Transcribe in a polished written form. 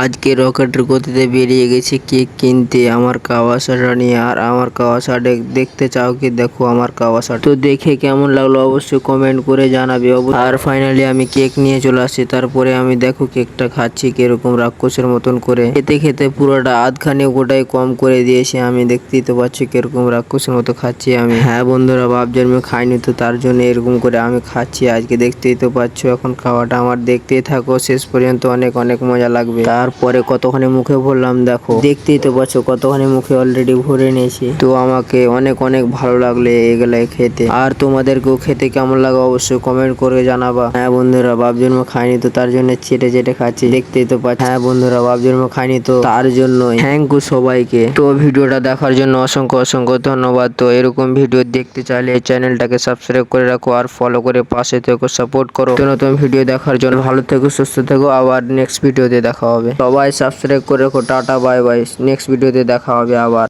আজকে রকেটের গতিতে বেরিয়ে গেছি কেক কিনতে আমার কাওয়াসাটা নিয়ে। আর আমার কাওয়াসাটা দেখতে চাও কি? দেখো আমার কাওয়াসাটা, তো দেখে কেমন লাগলো অবশ্যই কমেন্ট করে জানাবে। আর ফাইনালি আমি কেক নিয়ে চলে আসছি। তারপরে আমি দেখো কেকটা খাচ্ছি কিরকম রাক্ষসের মতন করে। খেতে খেতে পুরোটা আধখানে গোটাই কম করে দিয়েছি আমি। দেখতেই তো পাচ্ছি কিরকম রাক্ষসের মতো খাচ্ছি আমি। হ্যাঁ বন্ধুরা, বাপ জন্মে খাইনি তো তার জন্য এরকম করে আমি খাচ্ছি আজকে। দেখতেই তো পাচ্ছ, এখন খাওয়াটা আমার দেখতেই থাকো শেষ পর্যন্ত, অনেক অনেক মজা লাগবে। তারপরে কতখানি মুখে ভরলাম দেখো, দেখতেই তো পাচ্ছ কতখানি মুখে অলরেডি ভরে নিয়েছি। তো আমাকে অনেক অনেক ভালো লাগলো এগুলাই খেতে। আর তোমাদেরকেও খেতে কেমন লাগে অবশ্যই কমেন্ট করে জানাবা। হ্যাঁ বন্ধুরা, বাপ জন্ম খাইনি তো তার জন্য চেটে চেটে খাচ্ছি, দেখতেই তো পাচ্ছ। হ্যাঁ বন্ধুরা, বাপ জন্ম খাইনি তো তার জন্য থ্যাংক ইউ সবাইকে। তো ভিডিওটা দেখার জন্য অসংখ্য অসংখ্য ধন্যবাদ। তো এরকম ভিডিও দেখতে চাইলে চ্যানেলটাকে সাবস্ক্রাইব করে রাখো আর ফলো করে পাশে থেকে সাপোর্ট করো। তো নতুন ভিডিও দেখার জন্য ভালো থেকো, সুস্থ থেকো। আবার নেক্সট ভিডিওতে দেখা হবে। সবাই সাবস্ক্রাইব করে রাখো। টাটা বাই বাই, নেক্সট ভিডিওতে দেখা হবে আবার।